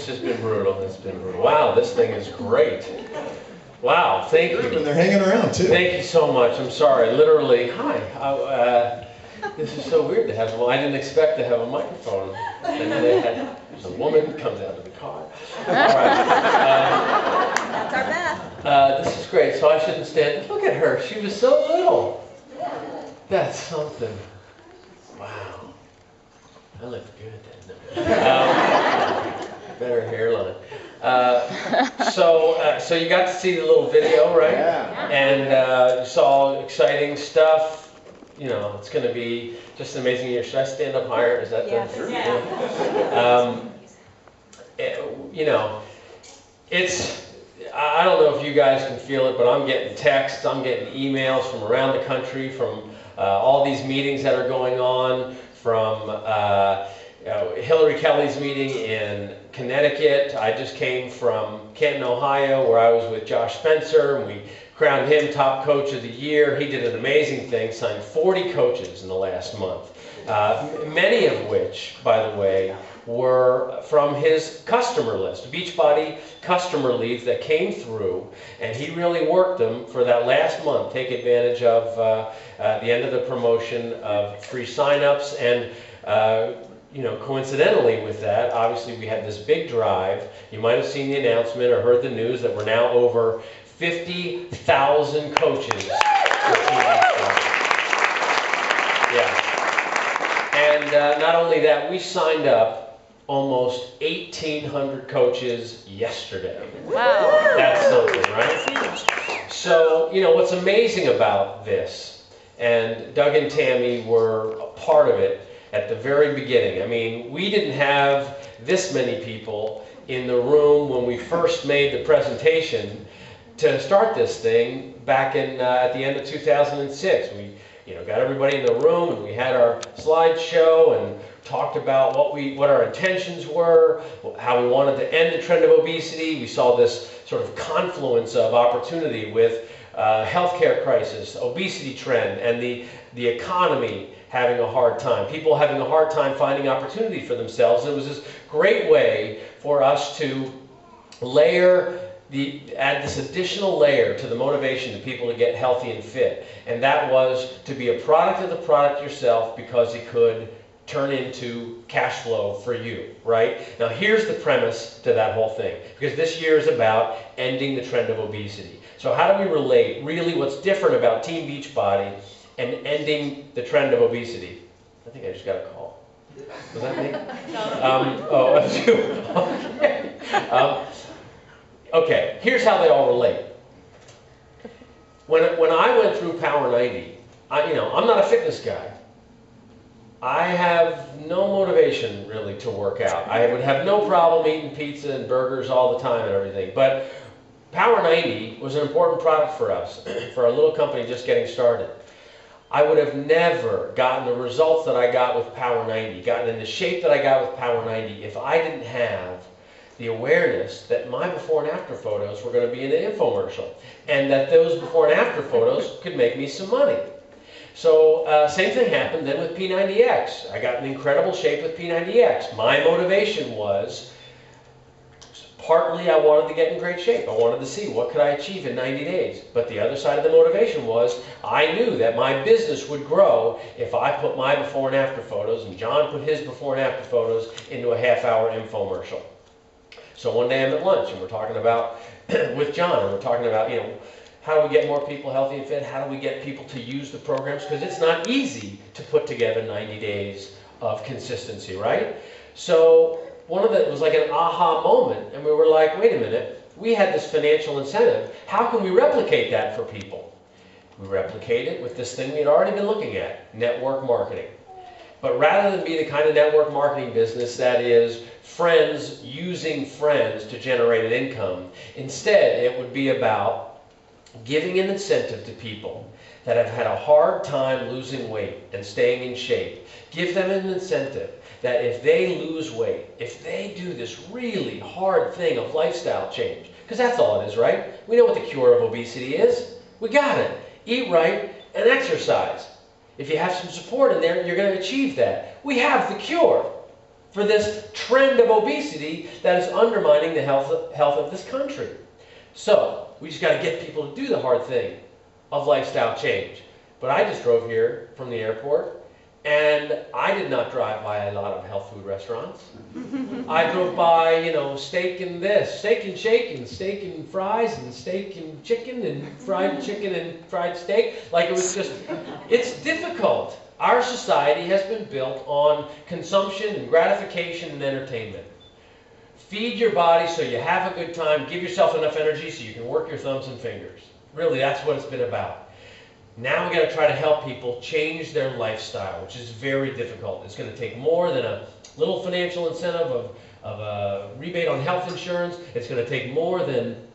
just been brutal. It's been brutal. Wow, this thing is great. Wow, thank you. And they're hanging around too. Thank you so much. I'm sorry. Literally, hi. This is so weird to have. Well, I didn't expect to have a microphone. And then there's a woman comes out of the car. All right. That's our Beth. This is great. So I shouldn't stand. Look at her. She was so little. That's something. Wow. I looked good, didn't I? Better hairline. So you got to see the little video, right? Yeah. And you saw exciting stuff. You know, it's going to be just an amazing year. Should I stand up higher? Is that Yes. the? Yeah. You know, I don't know if you guys can feel it, but I'm getting texts, I'm getting emails from around the country, from all these meetings that are going on, from Hillary Kelly's meeting in Connecticut. I just came from Canton, Ohio, where I was with Josh Spencer, and we crowned him top coach of the year. He did an amazing thing, signed 40 coaches in the last month, many of which, by the way, were from his customer list, Beachbody customer leads that came through, and he really worked them for that last month, take advantage of the end of the promotion of free signups. And you know, coincidentally with that, obviously we had this big drive. You might have seen the announcement or heard the news that we're now over 50,000 coaches. Yeah. And not only that, we signed up almost 1,800 coaches yesterday. Wow. That's something, right? So, you know, what's amazing about this, and Doug and Tammy were a part of it at the very beginning. I mean, we didn't have this many people in the room when we first made the presentation to start this thing back in at the end of 2006. We, you know, got everybody in the room, and we had our slideshow and talked about what our intentions were, how we wanted to end the trend of obesity. We saw this sort of confluence of opportunity with healthcare crisis, obesity trend, and the economy having a hard time, people having a hard time finding opportunity for themselves. And it was this great way for us to add this additional layer to the motivation to people to get healthy and fit. And that was to be a product of the product yourself, because it could turn into cash flow for you, right? Now here's the premise to that whole thing, because this year is about ending the trend of obesity. So how do we relate really what's different about Team Beachbody and ending the trend of obesity? I think I just got a call. Was that me? Oh, that's you. Okay. Okay, here's how they all relate. When I went through Power 90, I'm not a fitness guy. I have no motivation really to work out. I would have no problem eating pizza and burgers all the time and everything. But Power 90 was an important product for us, for a little company just getting started. I would have never gotten the results that I got with Power 90, gotten in the shape that I got with Power 90, if I didn't have the awareness that my before and after photos were going to be in an infomercial, and that those before and after photos could make me some money. So same thing happened then with P90X. I got in incredible shape with P90X. My motivation was, partly I wanted to get in great shape. I wanted to see what could I achieve in 90 days. But the other side of the motivation was, I knew that my business would grow if I put my before and after photos, and John put his before and after photos into a half-hour infomercial. So one day I'm at lunch and we're talking about, with John, and we're talking about, how do we get more people healthy and fit? How do we get people to use the programs? Because it's not easy to put together 90 days of consistency, right? So it was like an aha moment, and we were like, wait a minute, we had this financial incentive. How can we replicate that for people? We replicate it with this thing we had already been looking at, network marketing. But rather than be the kind of network marketing business that is friends using friends to generate an income, instead it would be about giving an incentive to people that have had a hard time losing weight and staying in shape. Give them an incentive that if they lose weight, if they do this really hard thing of lifestyle change, because that's all it is, right? We know what the cure of obesity is. We got it. Eat right and exercise. If you have some support in there, you're going to achieve that. We have the cure. for this trend of obesity that is undermining the health of this country. So, we just got to get people to do the hard thing of lifestyle change. But I just drove here from the airport, and I did not drive by a lot of health food restaurants. I drove by, you know, steak and this, steak and shake, and steak and fries, and steak and chicken, and fried chicken and fried steak. Like, it was just, it's difficult. Our society has been built on consumption and gratification and entertainment. Feed your body so you have a good time, give yourself enough energy so you can work your thumbs and fingers. Really, that's what it's been about. Now we got to try to help people change their lifestyle, which is very difficult. It's going to take more than a little financial incentive of a rebate on health insurance. It's going to take more than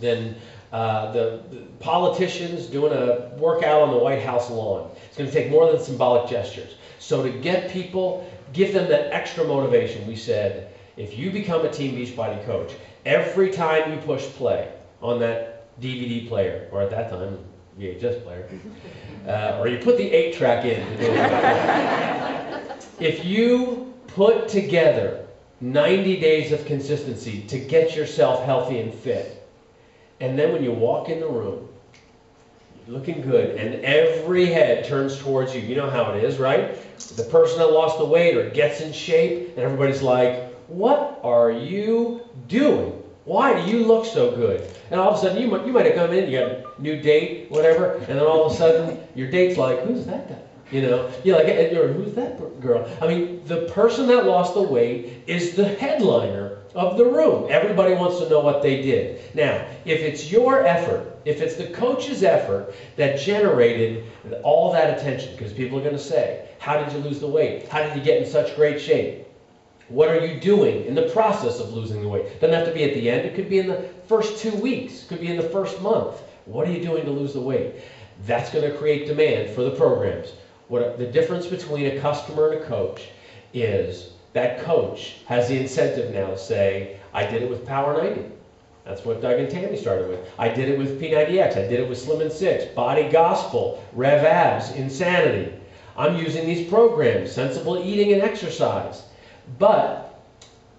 the politicians doing a workout on the White House lawn. It's going to take more than symbolic gestures. So to get people, give them that extra motivation, we said, if you become a Team Beachbody coach, every time you push play on that DVD player, or at that time, VHS player, or you put the 8-track in, if you put together 90 days of consistency to get yourself healthy and fit, and then when you walk in the room, you're looking good, and every head turns towards you, you know how it is, right? The person that lost the weight or gets in shape, and everybody's like, what are you doing? Why do you look so good? And all of a sudden, you might have come in, you got a new date, whatever, and then all of a sudden, your date's like, who's that guy? You know, you're like, who's that girl? I mean, the person that lost the weight is the headliner of the room. Everybody wants to know what they did. Now, if it's your effort, if it's the coach's effort that generated all that attention, because people are going to say, how did you lose the weight? How did you get in such great shape? What are you doing in the process of losing the weight? It doesn't have to be at the end. It could be in the first 2 weeks. It could be in the first month. What are you doing to lose the weight? That's going to create demand for the programs. The difference between a customer and a coach is that coach has the incentive now to say, I did it with Power 90. That's what Doug and Tammy started with. I did it with P90X. I did it with Slim and 6, Body Gospel, Rev Abs, Insanity. I'm using these programs, Sensible Eating and Exercise. But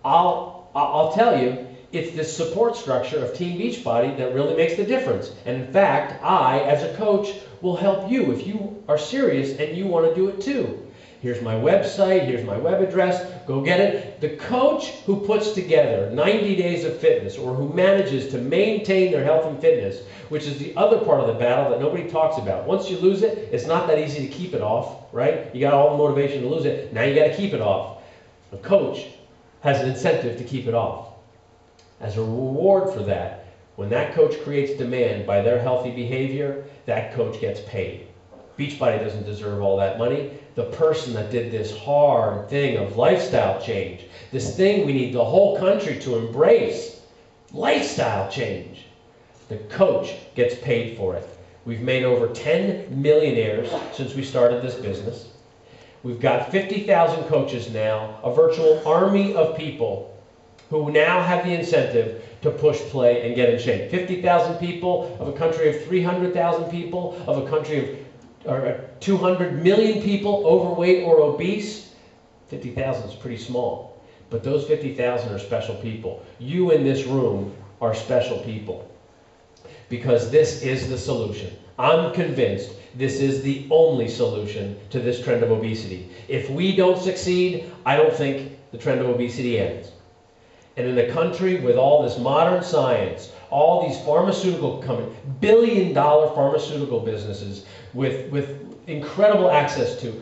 I'll tell you, it's this support structure of Team Beachbody that really makes the difference. And in fact, I, as a coach, will help you if you are serious and you want to do it too. Here's my website, here's my web address, go get it. The coach who puts together 90 days of fitness or who manages to maintain their health and fitness, which is the other part of the battle that nobody talks about. Once you lose it, it's not that easy to keep it off, right? You got all the motivation to lose it, now you got to keep it off. A coach has an incentive to keep it off. As a reward for that, when that coach creates demand by their healthy behavior, that coach gets paid. Beachbody doesn't deserve all that money. The person that did this hard thing of lifestyle change, this thing we need the whole country to embrace, lifestyle change, the coach gets paid for it. We've made over 10 millionaires since we started this business. We've got 50,000 coaches now, a virtual army of people who now have the incentive to push play and get in shape. 50,000 people of a country of 300,000 people, of a country of 200 million people overweight or obese. 50,000 is pretty small, but those 50,000 are special people. You in this room are special people because this is the solution. I'm convinced this is the only solution to this trend of obesity. If we don't succeed, I don't think the trend of obesity ends. And in a country with all this modern science, all these pharmaceutical companies, billion-dollar pharmaceutical businesses with incredible access to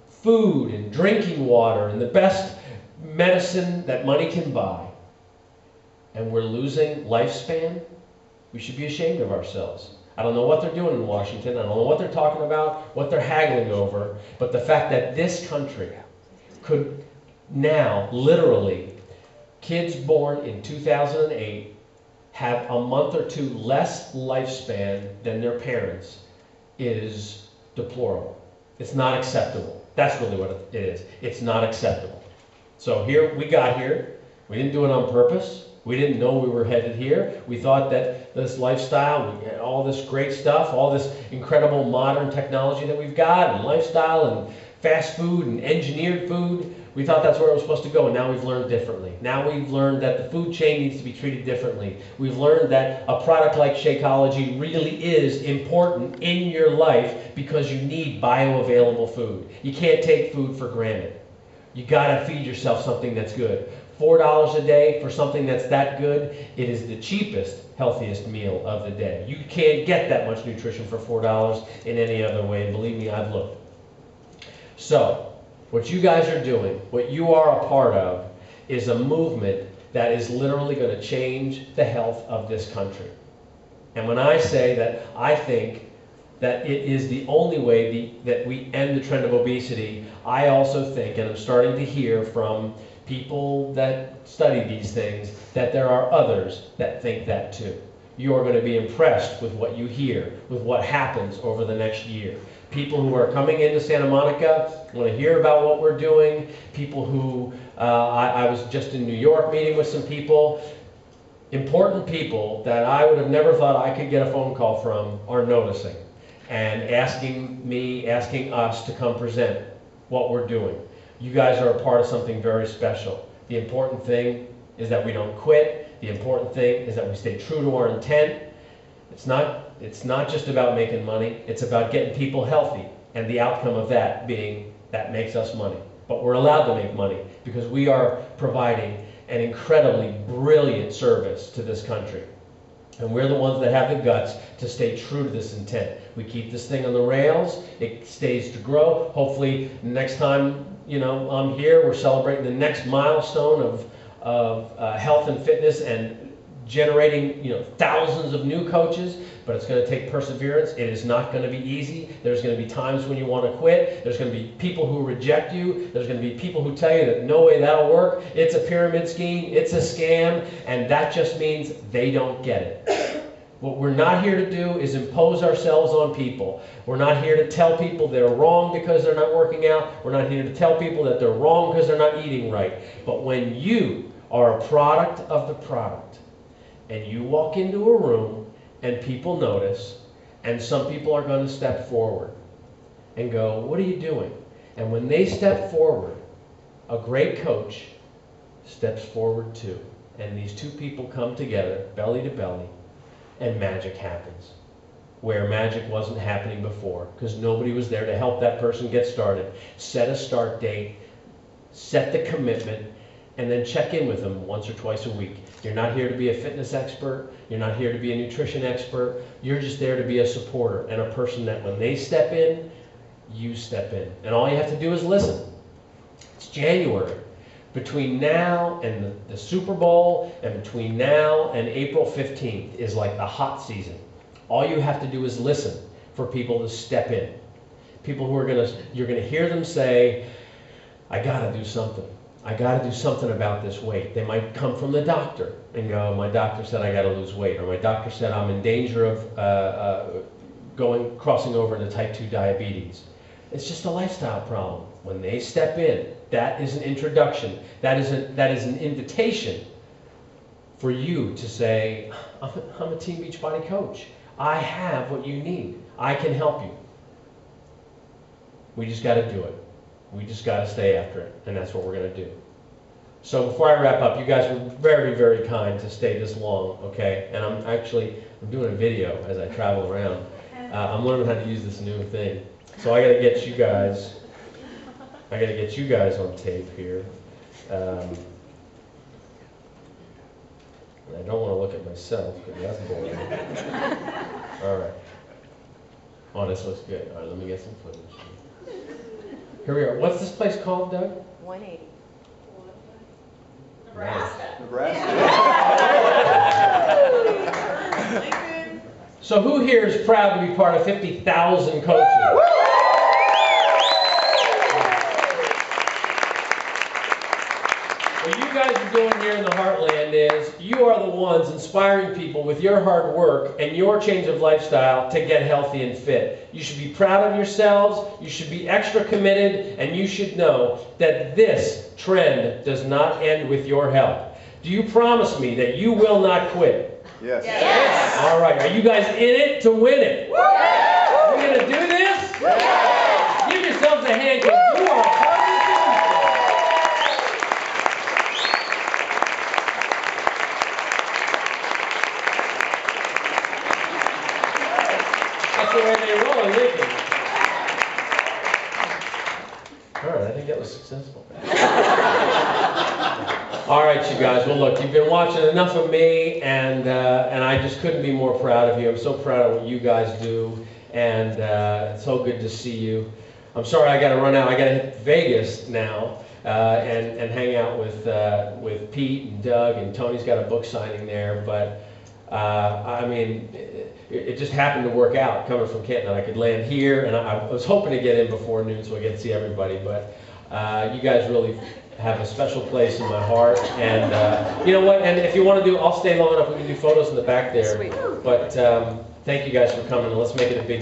food and drinking water and the best medicine that money can buy, and we're losing lifespan, we should be ashamed of ourselves. I don't know what they're doing in Washington. I don't know what they're talking about, what they're haggling over. But the fact that this country could now, literally, kids born in 2008 have a month or two less lifespan than their parents is deplorable. It's not acceptable. That's really what it is. It's not acceptable. So here, we got here. We didn't do it on purpose. We didn't know we were headed here. We thought that this lifestyle, all this great stuff, all this incredible modern technology that we've got, and lifestyle, and fast food, and engineered food, We thought that's where it was supposed to go, and now we've learned differently. Now we've learned that the food chain needs to be treated differently. We've learned that a product like Shakeology really is important in your life because you need bioavailable food. You can't take food for granted. You gotta feed yourself something that's good. $4 a day for something that's that good, it is the cheapest, healthiest meal of the day. You can't get that much nutrition for $4 in any other way, and believe me, I've looked. So, what you guys are doing, what you are a part of, is a movement that is literally going to change the health of this country. And when I say that I think that it is the only way that we end the trend of obesity, I also think, and I'm starting to hear from people that study these things, that there are others that think that too. You are going to be impressed with what you hear, with what happens over the next year. People who are coming into Santa Monica want to hear about what we're doing. People who, I was just in New York meeting with some people. Important people that I would have never thought I could get a phone call from are noticing and asking me, asking us to come present what we're doing. You guys are a part of something very special. The important thing is that we don't quit. The important thing is that we stay true to our intent. It's not just about making money. It's about getting people healthy, and the outcome of that being that makes us money. But we're allowed to make money because we are providing an incredibly brilliant service to this country. And we're the ones that have the guts to stay true to this intent. We keep this thing on the rails. It stays to grow. Hopefully next time I'm here, we're celebrating the next milestone of health and fitness and generating thousands of new coaches. But it's going to take perseverance. It is not going to be easy. There's going to be times when you want to quit. There's going to be people who reject you. There's going to be people who tell you that no way that'll work. It's a pyramid scheme. It's a scam. And that just means they don't get it. What we're not here to do is impose ourselves on people. We're not here to tell people they're wrong because they're not working out. We're not here to tell people that they're wrong because they're not eating right. But when you are a product of the product and you walk into a room and people notice, and some people are going to step forward and go, what are you doing? And when they step forward, a great coach steps forward too. And these two people come together, belly to belly, and magic happens. Where magic wasn't happening before, because nobody was there to help that person get started. Set a start date, set the commitment, and then check in with them once or twice a week. You're not here to be a fitness expert. You're not here to be a nutrition expert. You're just there to be a supporter and a person that when they step in, you step in. And all you have to do is listen. It's January. Between now and the Super Bowl and between now and April 15th is like the hot season. All you have to do is listen for people to step in. People who you're gonna hear them say, I gotta do something. I got to do something about this weight. They might come from the doctor and go, my doctor said I got to lose weight, or my doctor said I'm in danger of crossing over into type 2 diabetes. It's just a lifestyle problem. When they step in, that is an introduction. That is an invitation for you to say, I'm a Team Beachbody coach. I have what you need. I can help you. We just got to do it. We just got to stay after it, and that's what we're going to do. So before I wrap up, you guys were very, very kind to stay this long, okay? And I'm doing a video as I travel around. I'm learning how to use this new thing. So I got to get you guys on tape here. And I don't want to look at myself because that's boring. All right. Oh, this looks good. All right, let me get some footage. Here we are. What's this place called, Doug? 180. Nebraska. So who here is proud to be part of 50,000 coaches? What you guys are doing here in the Heartland is you are the ones inspiring people with your hard work and your change of lifestyle to get healthy and fit. You should be proud of yourselves, you should be extra committed, and you should know that this trend does not end with your help. Do you promise me that you will not quit? Yes. Yes. All right, are you guys in it to win it? You're going to do this? Give yourselves a hand because you are a part of the solution. it was successful. All right, you guys. Well, look, you've been watching enough of me, and I just couldn't be more proud of you. I'm so proud of what you guys do, and it's so good to see you. I'm sorry I got to run out. I got to hit Vegas now and hang out with Pete and Doug, and Tony's got a book signing there. But I mean, it just happened to work out coming from Canton. I could land here, and I was hoping to get in before noon so I get to see everybody. But you guys really have a special place in my heart, and you know what? And if you want to do, I'll stay long enough. We can do photos in the back there. Sweet. But thank you guys for coming, and let's make it a big